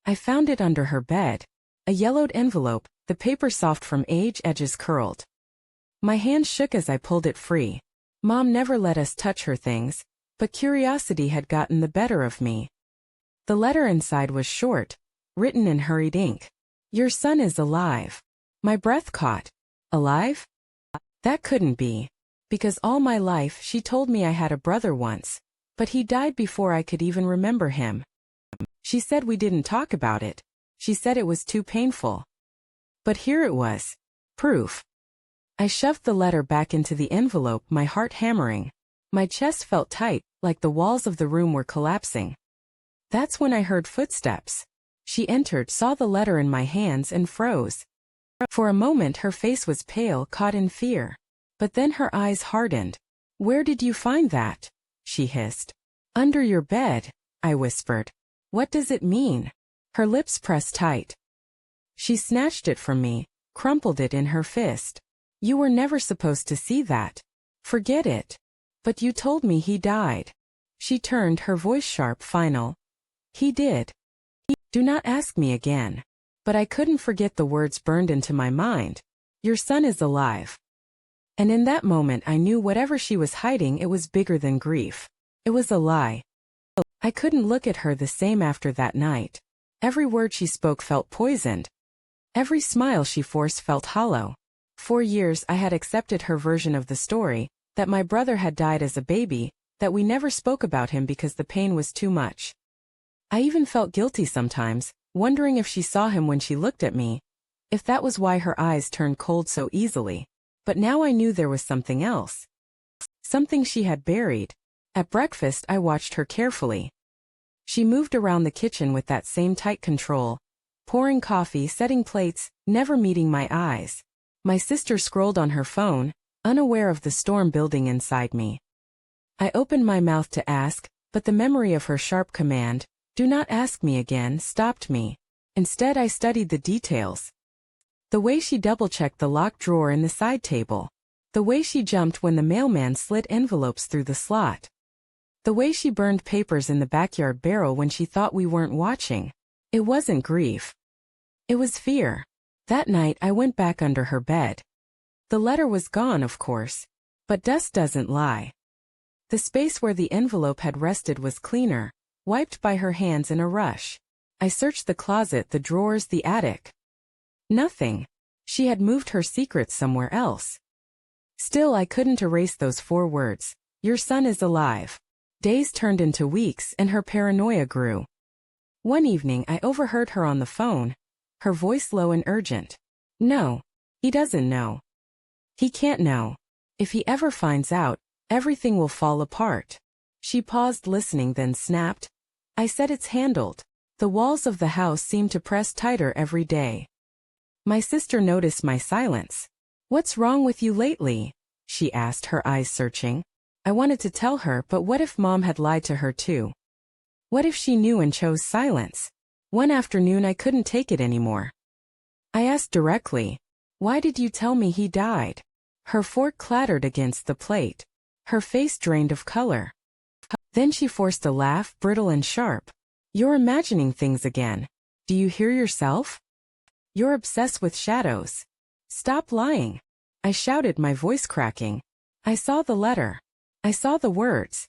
I found it under her bed. A yellowed envelope, the paper soft from age, edges curled. My hand shook as I pulled it free. Mom never let us touch her things, but curiosity had gotten the better of me. The letter inside was short, written in hurried ink. Your son is alive. My breath caught. Alive? That couldn't be. Because all my life she told me I had a brother once, but he died before I could even remember him. She said we didn't talk about it. She said it was too painful. But here it was. Proof. I shoved the letter back into the envelope, my heart hammering. My chest felt tight, like the walls of the room were collapsing. That's when I heard footsteps. She entered, saw the letter in my hands, and froze. For a moment her face was pale, caught in fear. But then her eyes hardened. Where did you find that? She hissed. Under your bed, I whispered. What does it mean? Her lips pressed tight. She snatched it from me, crumpled it in her fist. You were never supposed to see that. Forget it. But you told me he died. She turned, her voice sharp, final. He did. Do not ask me again. But I couldn't forget the words burned into my mind. Your son is alive. And in that moment I knew whatever she was hiding, it was bigger than grief. It was a lie. I couldn't look at her the same after that night. Every word she spoke felt poisoned. Every smile she forced felt hollow. For years I had accepted her version of the story, that my brother had died as a baby, that we never spoke about him because the pain was too much. I even felt guilty sometimes, wondering if she saw him when she looked at me, if that was why her eyes turned cold so easily. But now I knew there was something else. Something she had buried. At breakfast I watched her carefully. She moved around the kitchen with that same tight control, pouring coffee, setting plates, never meeting my eyes. My sister scrolled on her phone, unaware of the storm building inside me. I opened my mouth to ask, but the memory of her sharp command, "Do not ask me again," stopped me. Instead I studied the details. The way she double-checked the locked drawer in the side table. The way she jumped when the mailman slid envelopes through the slot. The way she burned papers in the backyard barrel when she thought we weren't watching. It wasn't grief. It was fear. That night I went back under her bed. The letter was gone, of course. But dust doesn't lie. The space where the envelope had rested was cleaner, wiped by her hands in a rush. I searched the closet, the drawers, the attic. Nothing. She had moved her secrets somewhere else. Still I couldn't erase those 4 words. Your son is alive. Days turned into weeks and her paranoia grew. One evening I overheard her on the phone, her voice low and urgent. No. He doesn't know. He can't know. If he ever finds out, everything will fall apart. She paused, listening, then snapped. I said it's handled. The walls of the house seemed to press tighter every day. My sister noticed my silence. What's wrong with you lately? She asked, her eyes searching. I wanted to tell her, but what if Mom had lied to her too? What if she knew and chose silence? One afternoon I couldn't take it anymore. I asked directly, why did you tell me he died? Her fork clattered against the plate. Her face drained of color. Then she forced a laugh, brittle and sharp. You're imagining things again. Do you hear yourself? You're obsessed with shadows. Stop lying. I shouted, my voice cracking. I saw the letter. I saw the words.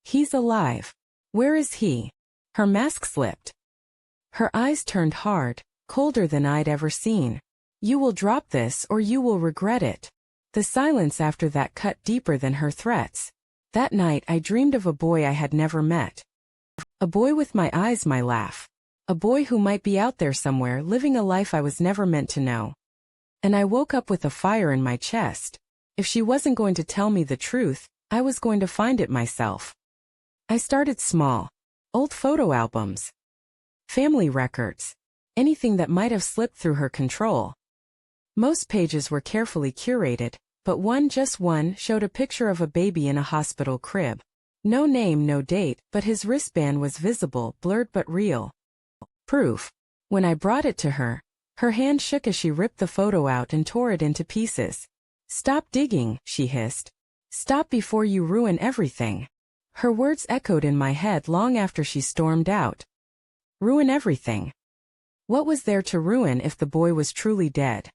He's alive. Where is he? Her mask slipped. Her eyes turned hard, colder than I'd ever seen. You will drop this or you will regret it. The silence after that cut deeper than her threats. That night I dreamed of a boy I had never met. A boy with my eyes, my laugh. A boy who might be out there somewhere living a life I was never meant to know. And I woke up with a fire in my chest. If she wasn't going to tell me the truth, I was going to find it myself. I started small. Old photo albums. Family records. Anything that might have slipped through her control. Most pages were carefully curated, but one, just one, showed a picture of a baby in a hospital crib. No name, no date, but his wristband was visible, blurred but real. Proof. When I brought it to her, her hand shook as she ripped the photo out and tore it into pieces. Stop digging, she hissed. Stop before you ruin everything. Her words echoed in my head long after she stormed out. Ruin everything. What was there to ruin if the boy was truly dead?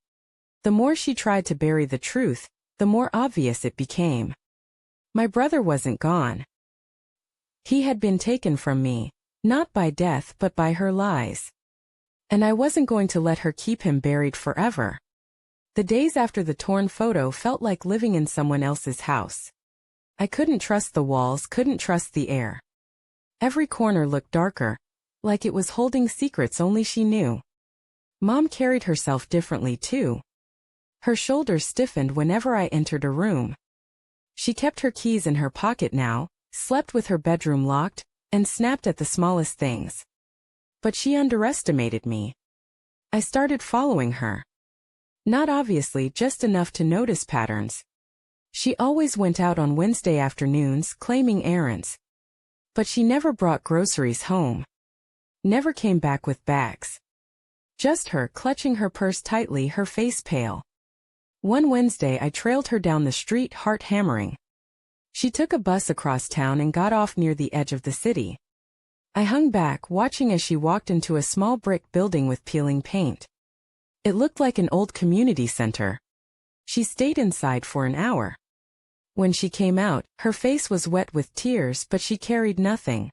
The more she tried to bury the truth, the more obvious it became. My brother wasn't gone. He had been taken from me, not by death but by her lies. And I wasn't going to let her keep him buried forever. The days after the torn photo felt like living in someone else's house. I couldn't trust the walls, couldn't trust the air. Every corner looked darker, like it was holding secrets only she knew. Mom carried herself differently too. Her shoulders stiffened whenever I entered a room. She kept her keys in her pocket now, slept with her bedroom locked, and snapped at the smallest things. But she underestimated me. I started following her. Not obviously, just enough to notice patterns. She always went out on Wednesday afternoons claiming errands. But she never brought groceries home. Never came back with bags. Just her clutching her purse tightly, her face pale. One Wednesday I trailed her down the street, heart hammering. She took a bus across town and got off near the edge of the city. I hung back, watching as she walked into a small brick building with peeling paint. It looked like an old community center. She stayed inside for an hour. When she came out, her face was wet with tears, but she carried nothing.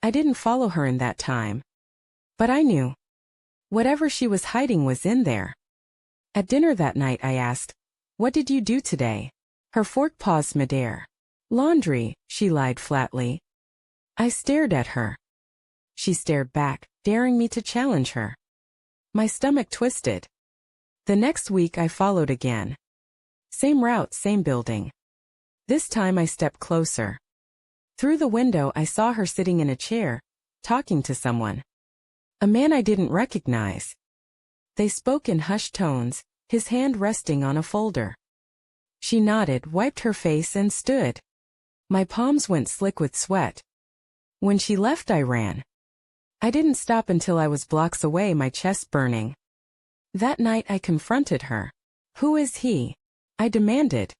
I didn't follow her in that time. But I knew. Whatever she was hiding was in there. At dinner that night I asked, "What did you do today?" Her fork paused midair. "Laundry," she lied flatly. I stared at her. She stared back, daring me to challenge her. My stomach twisted. The next week I followed again. Same route, same building. This time I stepped closer. Through the window I saw her sitting in a chair, talking to someone. A man I didn't recognize. They spoke in hushed tones, his hand resting on a folder. She nodded, wiped her face, and stood. My palms went slick with sweat. When she left I ran. I didn't stop until I was blocks away, my chest burning. That night I confronted her. "Who is he?" I demanded.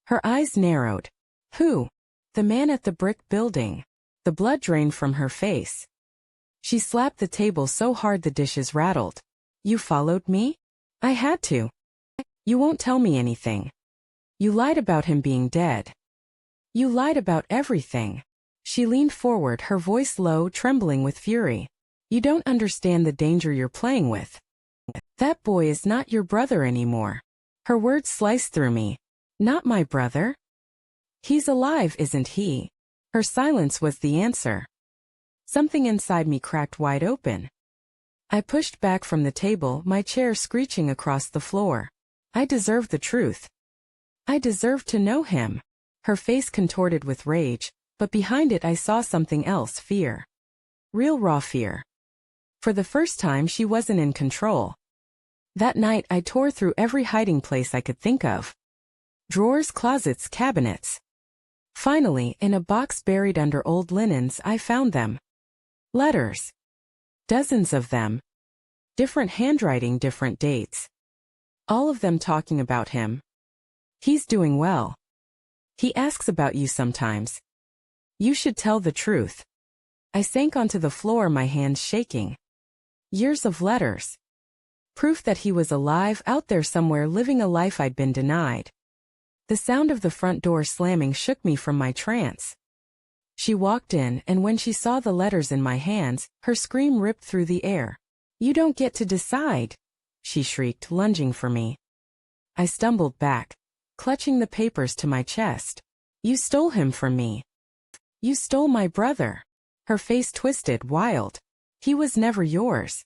Her eyes narrowed. "Who?" "The man at the brick building." The blood drained from her face. She slapped the table so hard the dishes rattled. "You followed me?" "I had to." "You won't tell me anything." "You lied about him being dead." "You lied about everything." She leaned forward, her voice low, trembling with fury. "You don't understand the danger you're playing with. That boy is not your brother anymore." Her words sliced through me. "Not my brother?" "He's alive, isn't he?" Her silence was the answer. Something inside me cracked wide open. I pushed back from the table, my chair screeching across the floor. I deserved the truth. I deserved to know him. Her face contorted with rage, but behind it I saw something else, fear. Real raw fear. For the first time she wasn't in control. That night I tore through every hiding place I could think of. Drawers, closets, cabinets. Finally, in a box buried under old linens, I found them. Letters. Dozens of them. Different handwriting, different dates. All of them talking about him. "He's doing well. He asks about you sometimes. You should tell the truth." I sank onto the floor, my hands shaking. Years of letters. Proof that he was alive, out there somewhere, living a life I'd been denied. The sound of the front door slamming shook me from my trance. She walked in, and when she saw the letters in my hands, her scream ripped through the air. "You don't get to decide," she shrieked, lunging for me. I stumbled back, clutching the papers to my chest. "You stole him from me. You stole my brother." Her face twisted, wild. "He was never yours.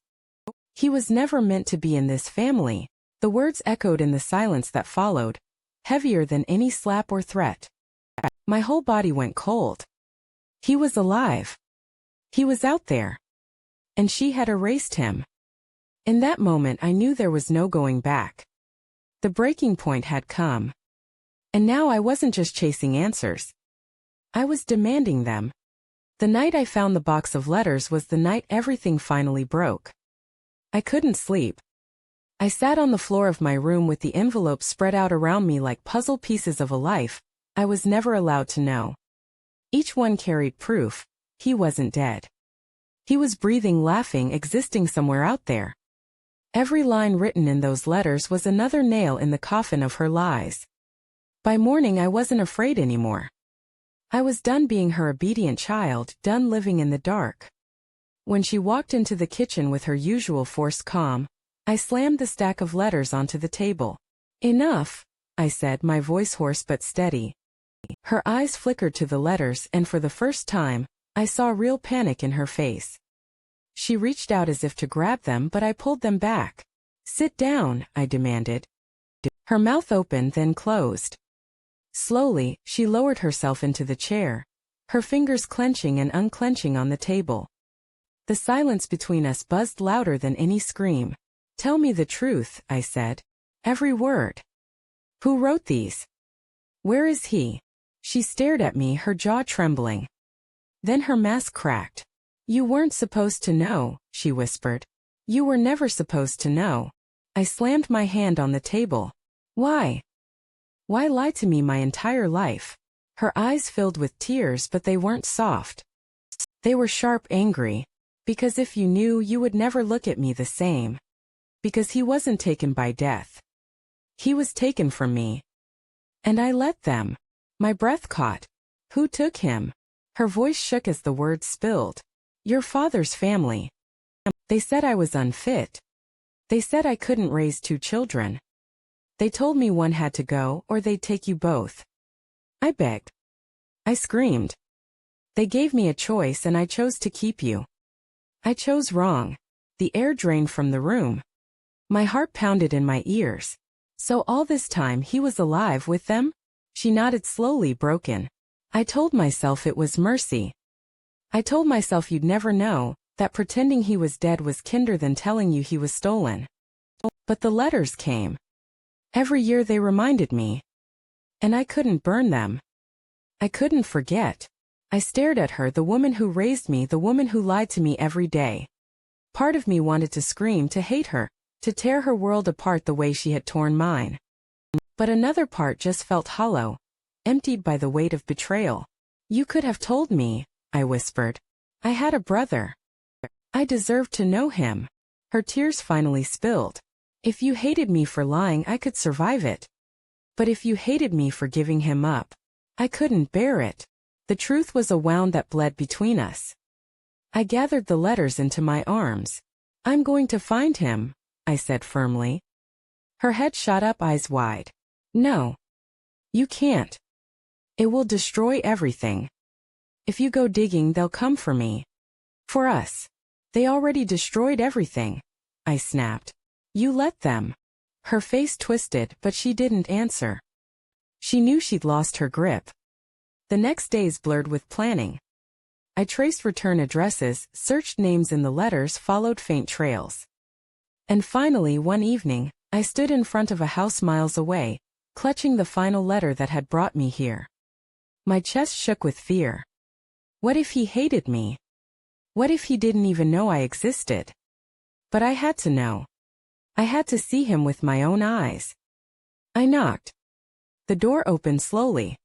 He was never meant to be in this family." The words echoed in the silence that followed, heavier than any slap or threat. My whole body went cold. He was alive. He was out there. And she had erased him. In that moment I knew there was no going back. The breaking point had come. And now I wasn't just chasing answers. I was demanding them. The night I found the box of letters was the night everything finally broke. I couldn't sleep. I sat on the floor of my room with the envelopes spread out around me like puzzle pieces of a life I was never allowed to know. Each one carried proof. He wasn't dead. He was breathing, laughing, existing somewhere out there. Every line written in those letters was another nail in the coffin of her lies. By morning I wasn't afraid anymore. I was done being her obedient child, done living in the dark. When she walked into the kitchen with her usual forced calm, I slammed the stack of letters onto the table. "Enough," I said, my voice hoarse but steady. Her eyes flickered to the letters, and for the first time, I saw real panic in her face. She reached out as if to grab them, but I pulled them back. "Sit down," I demanded. Her mouth opened, then closed. Slowly, she lowered herself into the chair, her fingers clenching and unclenching on the table. The silence between us buzzed louder than any scream. "Tell me the truth," I said. "Every word. Who wrote these? Where is he?" She stared at me, her jaw trembling. Then her mask cracked. "You weren't supposed to know," she whispered. "You were never supposed to know." I slammed my hand on the table. "Why? Why lie to me my entire life?" Her eyes filled with tears, but they weren't soft. They were sharp, angry. "Because if you knew, you would never look at me the same. Because he wasn't taken by death. He was taken from me. And I let them." My breath caught. "Who took him?" Her voice shook as the words spilled. "Your father's family. They said I was unfit. They said I couldn't raise 2 children. They told me one had to go, or they'd take you both. I begged. I screamed. They gave me a choice, and I chose to keep you. I chose wrong." The air drained from the room. My heart pounded in my ears. "So all this time he was alive with them?" She nodded slowly, broken. "I told myself it was mercy. I told myself you'd never know, that pretending he was dead was kinder than telling you he was stolen. But the letters came. Every year they reminded me. And I couldn't burn them. I couldn't forget." I stared at her, the woman who raised me, the woman who lied to me every day. Part of me wanted to scream, to hate her, to tear her world apart the way she had torn mine. But another part just felt hollow, emptied by the weight of betrayal. "You could have told me," I whispered. "I had a brother. I deserved to know him." Her tears finally spilled. "If you hated me for lying, I could survive it. But if you hated me for giving him up, I couldn't bear it." The truth was a wound that bled between us. I gathered the letters into my arms. "I'm going to find him," I said firmly. Her head shot up, eyes wide. "No. You can't. It will destroy everything. If you go digging, they'll come for me. For us. They already destroyed everything," I snapped. "You let them." Her face twisted, but she didn't answer. She knew she'd lost her grip. The next days blurred with planning. I traced return addresses, searched names in the letters, followed faint trails. And finally, one evening, I stood in front of a house miles away, clutching the final letter that had brought me here. My chest shook with fear. What if he hated me? What if he didn't even know I existed? But I had to know. I had to see him with my own eyes. I knocked. The door opened slowly.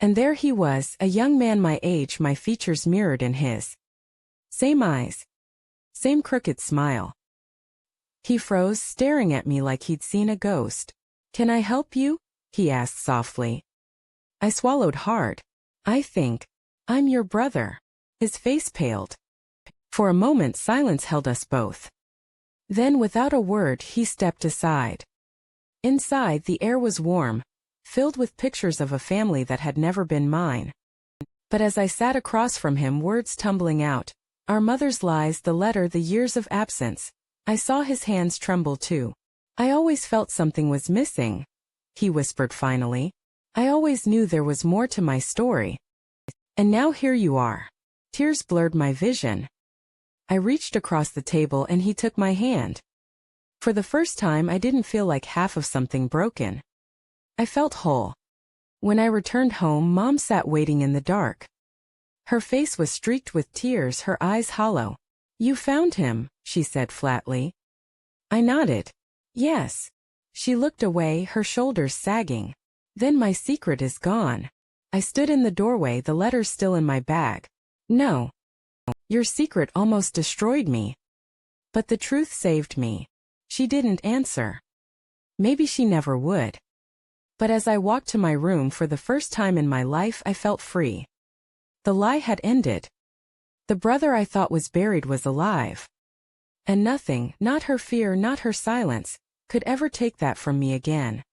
And there he was, a young man my age, my features mirrored in his. Same eyes. Same crooked smile. He froze, staring at me like he'd seen a ghost. "Can I help you?" he asked softly. I swallowed hard. "I think I'm your brother." His face paled. For a moment silence held us both. Then without a word he stepped aside. Inside the air was warm, filled with pictures of a family that had never been mine. But as I sat across from him, words tumbling out, our mother's lies, the letter, the years of absence, I saw his hands tremble too. "I always felt something was missing," he whispered finally. "I always knew there was more to my story. And now here you are." Tears blurred my vision. I reached across the table and he took my hand. For the first time I didn't feel like half of something broken. I felt whole. When I returned home, Mom sat waiting in the dark. Her face was streaked with tears, her eyes hollow. "You found him," she said flatly. I nodded. "Yes." She looked away, her shoulders sagging. "Then my secret is gone." I stood in the doorway, the letters still in my bag. "No. Your secret almost destroyed me. But the truth saved me. She didn't answer. Maybe she never would. But as I walked to my room for the first time in my life, I felt free. The lie had ended. The brother I thought was buried was alive. And nothing, not her fear, not her silence, could ever take that from me again.